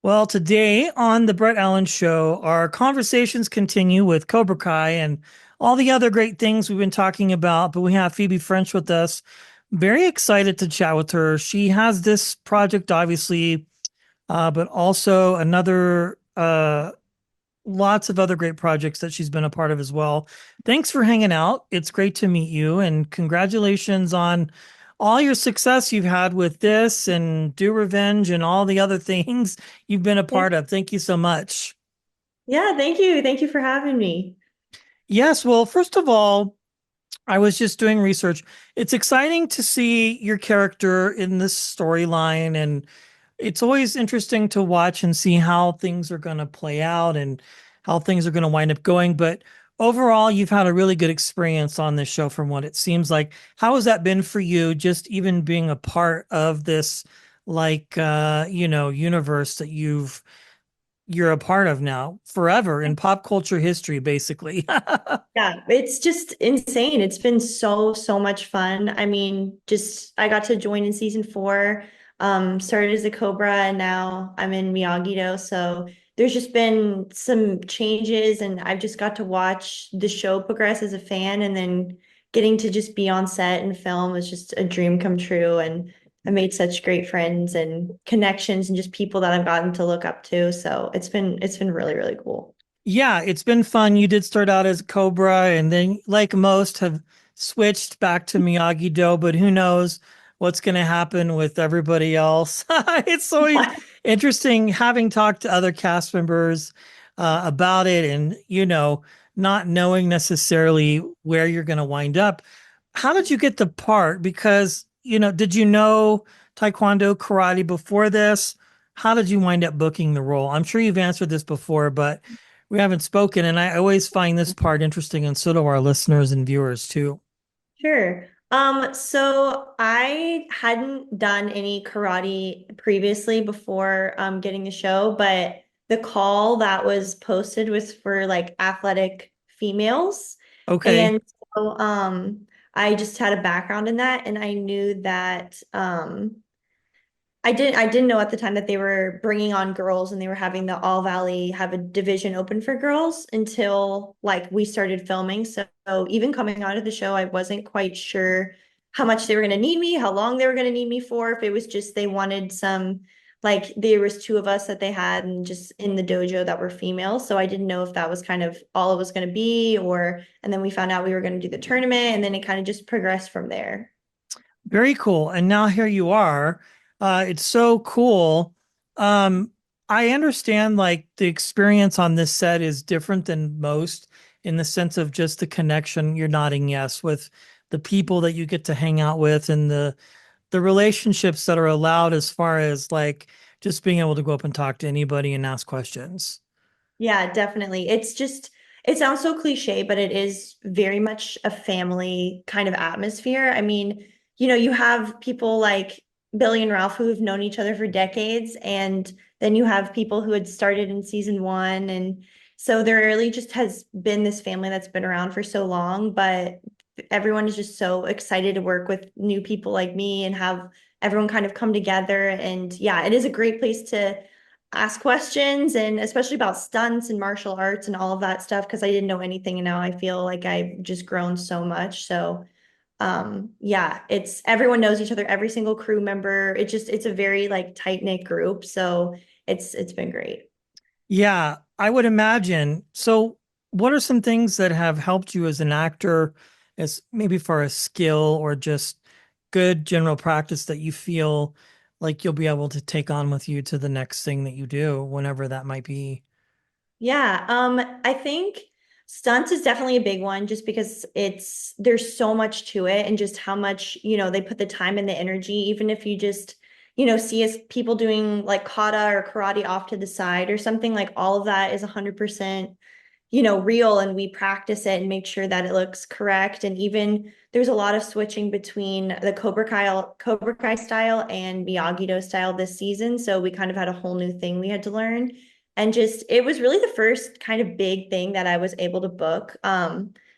Well, today on the Brett Allen Show, our conversations continue with Cobra Kai and all the other great things we've been talking about. But we have Phoebe French with us. Very excited to chat with her. She has this project, obviously, but also another, lots of other great projects that she's been a part of as well. Thanks for hanging out. It's great to meet you, and congratulations on all your success you've had with this and Do Revenge and all the other things you've been a Yeah. part of. Thank you so much. Yeah, thank you. Thank you for having me. Yes, well, first of all, I was just doing research. It's exciting to see your character in this storyline, and it's always interesting to watch and see how things are going to play out and how things are going to wind up going. But overall, you've had a really good experience on this show from what it seems like. How has that been for you, just even being a part of this, universe that you're a part of now forever in pop culture history, basically? Yeah, it's just insane. It's been so much fun. I mean, just I got to join in season four, started as a Cobra, and now I'm in Miyagi-Do. So there's just been some changes, and I've just got to watch the show progress as a fan, and then getting to just be on set and film was just a dream come true. And I made such great friends and connections and just people that I've gotten to look up to. So it's been really cool. Yeah, it's been fun. You did start out as Cobra and then, like most, have switched back to Miyagi-Do, but who knows what's going to happen with everybody else. It's always interesting having talked to other cast members about it and, not knowing necessarily where you're going to wind up. How did you get the part? Because, did you know Taekwondo karate before this? How did you wind up booking the role? I'm sure you've answered this before, but we haven't spoken, and I always find this part interesting, and so do our listeners and viewers too. Sure. So I hadn't done any karate previously before getting the show, but the call that was posted was for like athletic females. Okay. And so I just had a background in that, and I knew that I didn't know at the time that they were bringing on girls and they were having the All Valley have a division open for girls until like we started filming. So even coming out of the show, I wasn't quite sure how much they were going to need me, how long they were going to need me for, if it was just they wanted some, like there was two of us that they had and just in the dojo that were female. So I didn't know if that was kind of all it was going to be, or and then we found out we were going to do the tournament, and then it kind of just progressed from there. Very cool. And now here you are. It's so cool. Um, I understand like the experience on this set is different than most in the sense of just the connection. You're nodding yes with the people that you get to hang out with and the relationships that are allowed as far as like just being able to go up and talk to anybody and ask questions. Yeah, definitely. It's just, it sounds so cliche, but it is very much a family kind of atmosphere. I mean, you have people like Billy and Ralph who have known each other for decades, and then you have people who had started in season one. And so there really just has been this family that's been around for so long, but everyone is just so excited to work with new people like me and have everyone kind of come together. And yeah, it is a great place to ask questions, and especially about stunts and martial arts and all of that stuff because I didn't know anything, and now I feel like I've just grown so much. So yeah, it's everyone knows each other, every single crew member. It's a very like tight-knit group. So it's been great. Yeah, I would imagine. So, what are some things that have helped you as an actor, as maybe for a skill or just good general practice that you feel like you'll be able to take on with you to the next thing that you do, whenever that might be? Yeah, I think stunts is definitely a big one just because there's so much to it, and just how much, they put the time and the energy, even if you just, see as people doing like kata or karate off to the side or something, like all of that is 100% real, and we practice it and make sure that it looks correct. And even there's a lot of switching between the Cobra Kai style and Miyagi-Do style this season. So we kind of had a whole new thing we had to learn. And just it was really the first kind of big thing that I was able to book.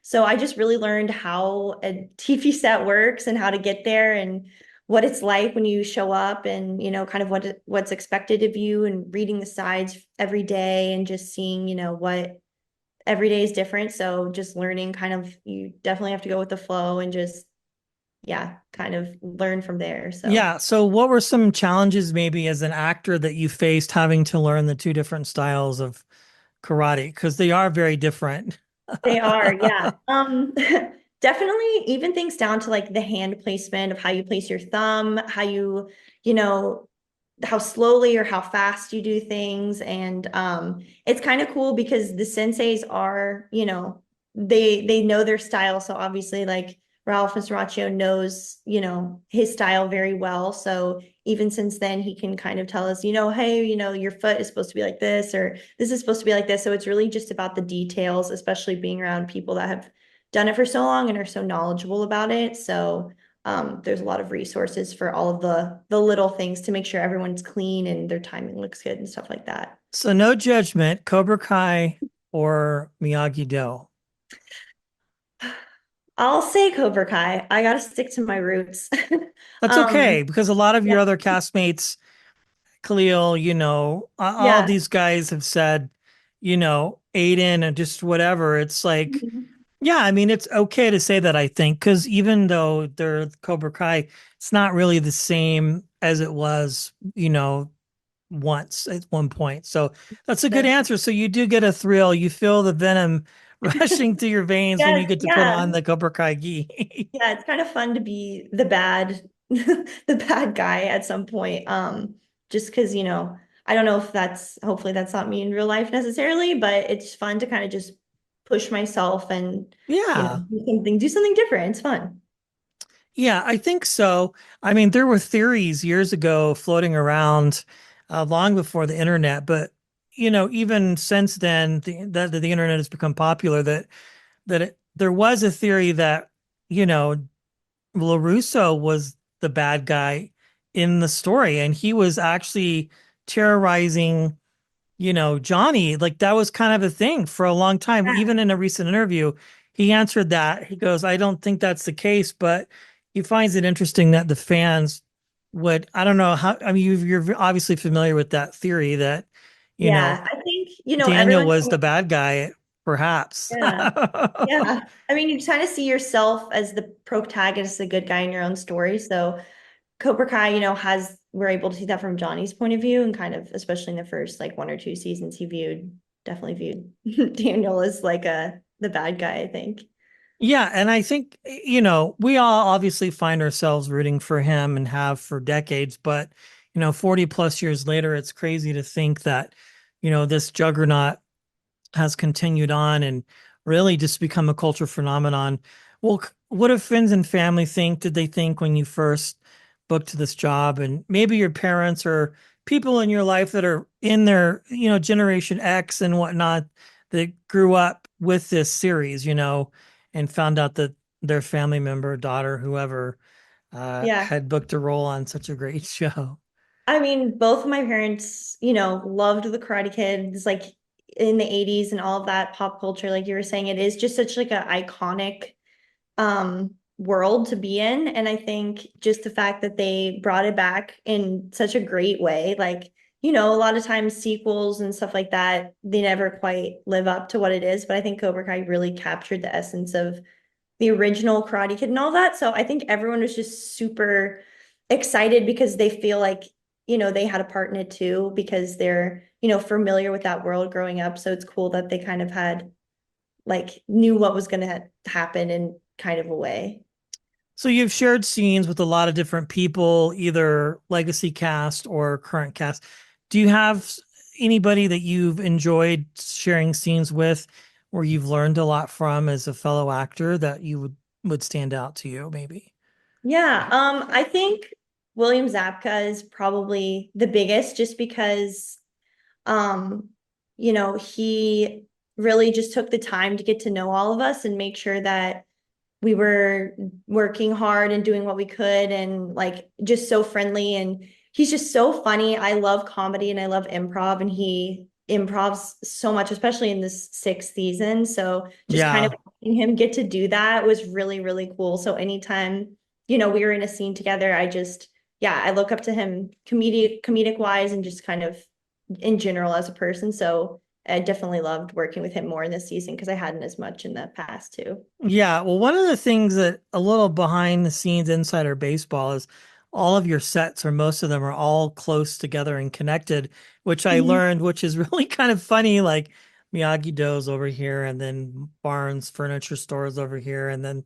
So I just really learned how a TV set works and how to get there and what it's like when you show up, and kind of what's expected of you, and reading the sides every day and just seeing what every day is different. So just learning, kind of, you definitely have to go with the flow and just, yeah, kind of learn from there. So Yeah. So what were some challenges maybe as an actor that you faced having to learn the two different styles of karate? Because they are very different. they are, yeah. Definitely even things down to like the hand placement of how you place your thumb, how you know, how slowly or how fast you do things. And it's kind of cool because the senseis are, they know their style. So obviously like Ralph Masraccio knows, his style very well. So even since then he can kind of tell us, hey, your foot is supposed to be like this, or this is supposed to be like this. So it's really just about the details, especially being around people that have done it for so long and are so knowledgeable about it. So there's a lot of resources for all of the little things to make sure everyone's clean and their timing looks good and stuff like that. So no judgment, Cobra Kai or Miyagi-Do. I'll say Cobra Kai. I gotta stick to my roots. That's Um, okay because a lot of yeah, your other castmates, Khalil, all yeah. these guys have said, Aiden and just whatever. It's like, Mhm. yeah, I mean, it's okay to say that, I think, because even though they're Cobra Kai, it's not really the same as it was, once at one point. So that's a good That's answer. So you do get a thrill. You feel the venom rushing through your veins when you yes, get to put yeah. on the Cobra Kai gi. Yeah, it's kind of fun to be the bad the bad guy at some point. Just because, I don't know if that's hopefully that's not me in real life necessarily, but it's fun to kind of just push myself and, Yeah. do something different. It's fun. Yeah, I think so. I mean, there were theories years ago floating around long before the internet, but even since then, the internet has become popular. There was a theory that you know LaRusso was the bad guy in the story, and he was actually terrorizing Johnny. Like that was kind of a thing for a long time. Yeah. Even in a recent interview, he answered that. He goes, I don't think that's the case, but he finds it interesting that the fans would, I don't know how, I mean, you're obviously familiar with that theory that, you know, Yeah, I think, Daniel everyone, was the bad guy, perhaps. yeah. Yeah. I mean, you kind of see yourself as the protagonist, the good guy in your own story. So Cobra Kai, we're able to see that from Johnny's point of view, and kind of, especially in the first like one or two seasons, definitely viewed Daniel as like the bad guy, I think. Yeah, and I think, we all obviously find ourselves rooting for him and have for decades, but 40 plus years later, it's crazy to think that, this juggernaut has continued on and really just become a culture phenomenon. Well, what do friends and family think? Did they think when you first booked this job? And maybe your parents or people in your life that are in their, Generation X and whatnot that grew up with this series, and found out that their family member, daughter, whoever, Yeah. had booked a role on such a great show. I mean, both of my parents, loved the Karate Kids, like in the 80s and all of that pop culture, like you were saying, it is just such like an iconic world to be in. And I think just the fact that they brought it back in such a great way, like, a lot of times sequels and stuff like that, they never quite live up to what it is. But I think Cobra Kai really captured the essence of the original Karate Kid and all that. So I think everyone was just super excited because they feel like, they had a part in it too, because they're, familiar with that world growing up. So it's cool that they kind of had like knew what was going to happen in kind of a way. So you've shared scenes with a lot of different people, either legacy cast or current cast. Do you have anybody that you've enjoyed sharing scenes with, or you've learned a lot from as a fellow actor that you would stand out to you, maybe? Yeah, I think William Zabka is probably the biggest just because um, he really just took the time to get to know all of us and make sure that we were working hard and doing what we could and like just so friendly. And he's just so funny. I love comedy and I love improv, and he improvs so much, especially in this sixth season. So just kind of Yeah. watching him get to do that was really, really cool. So anytime, we were in a scene together, yeah, I look up to him comedic wise and just kind of in general as a person. So I definitely loved working with him more in this season because I hadn't as much in the past too. Yeah, well, one of the things that a little behind the scenes insider baseball is all of your sets, or most of them, are all close together and connected, which I Mhm. learned, which is really kind of funny. Like Miyagi-Do's over here, and then Barnes Furniture Store is over here, and then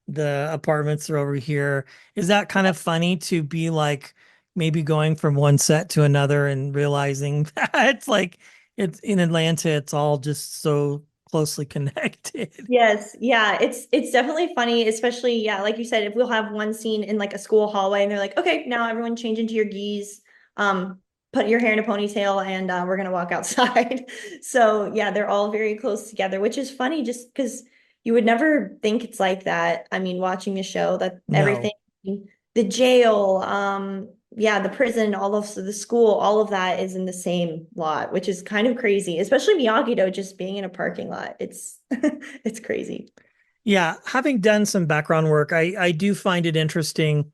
the apartments are over here. Is that kind of funny to be like maybe going from one set to another and realizing that it's like it's in Atlanta, it's all just so closely connected? Yes, yeah, it's definitely funny, especially yeah, like you said, if we'll have one scene in like a school hallway and they're like, okay, now everyone change into your geese, put your hair in a ponytail, and we're gonna walk outside. So yeah, they're all very close together, which is funny just because you would never think it's like that. I mean, watching the show, that everything, No. the jail, yeah, the prison, all of the school, all of that is in the same lot, which is kind of crazy, especially Miyagi-Do just being in a parking lot. It's it's crazy. Yeah, having done some background work, I do find it interesting.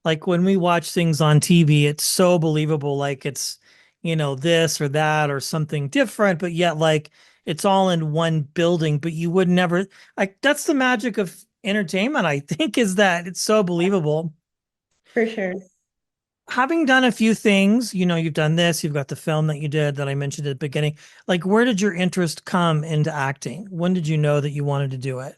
Like when we watch things on TV, it's so believable, like it's, this or that or something different, but yet like it's all in one building, but you would never, like, that's the magic of entertainment, I think, is that it's so believable. For sure. Having done a few things, you've done this, you've got the film that you did that I mentioned at the beginning. Like, where did your interest come into acting? When did you know that you wanted to do it?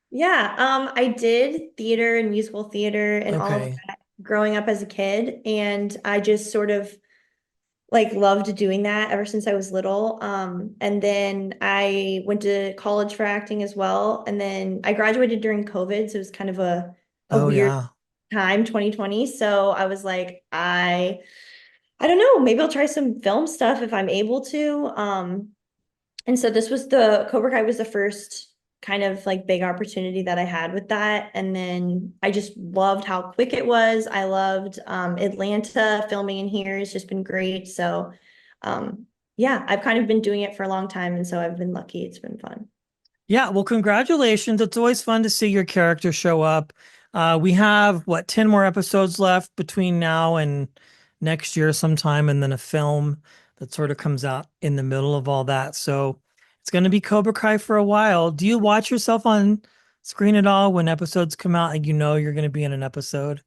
Yeah, I did theater and musical theater and all of Okay. that growing up as a kid, and I just sort of like loved doing that ever since I was little. And then I went to college for acting as well, and then I graduated during COVID, so it was kind of a Oh, weird yeah. time, 2020. So I was like, I don't know, maybe I'll try some film stuff if I'm able to. And so this was the Cobra Kai was the first kind of like big opportunity that I had with that. And then I just loved how quick it was. I loved Atlanta. Filming in here has just been great. So yeah, I've kind of been doing it for a long time. And so I've been lucky. It's been fun. Yeah, well, congratulations. It's always fun to see your character show up. We have, what, 10 more episodes left between now and next year sometime, and then a film that sort of comes out in the middle of all that. So it's going to be Cobra Kai for a while. Do you watch yourself on screen at all when episodes come out and you're going to be in an episode?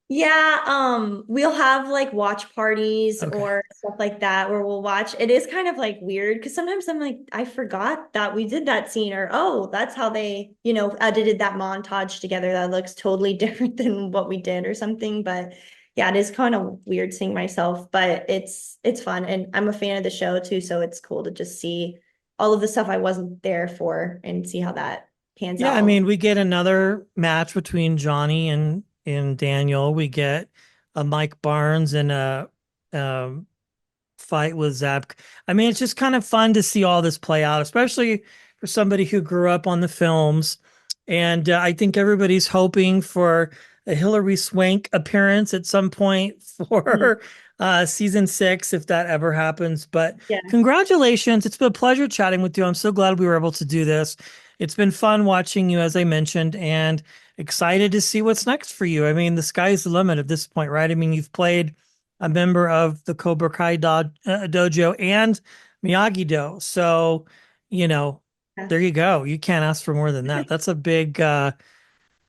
Yeah, we'll have like watch parties Okay. or stuff like that where we'll watch. It is kind of like weird because sometimes I'm like, I forgot that we did that scene, or oh, that's how they, edited that montage together. That looks totally different than what we did or something. But yeah, it is kind of weird seeing myself, but it's fun. And I'm a fan of the show too, so it's cool to just see all of the stuff I wasn't there for and see how that pans Yeah, I out. mean, we get another match between Johnny and Daniel. We get a Mike Barnes and a um, fight with Zap. I mean, it's just kind of fun to see all this play out, especially for somebody who grew up on the films. And I think everybody's hoping for a Hilary Swank appearance at some point Mhm. for season 6, if that ever happens. But Yeah. congratulations. It's been a pleasure chatting with you. I'm so glad we were able to do this. It's been fun watching you, as I mentioned, and excited to see what's next for you. I mean, the sky's the limit at this point, right? I mean, you've played a member of the Cobra Kai dojo and Miyagi-Do. So, you know, there you go. You can't ask for more than that. That's a big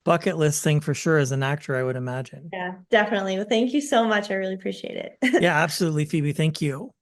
bucket list thing for sure as an actor, I would imagine. Yeah, definitely. Well, thank you so much. I really appreciate it. Yeah, absolutely, Phoebe. Thank you.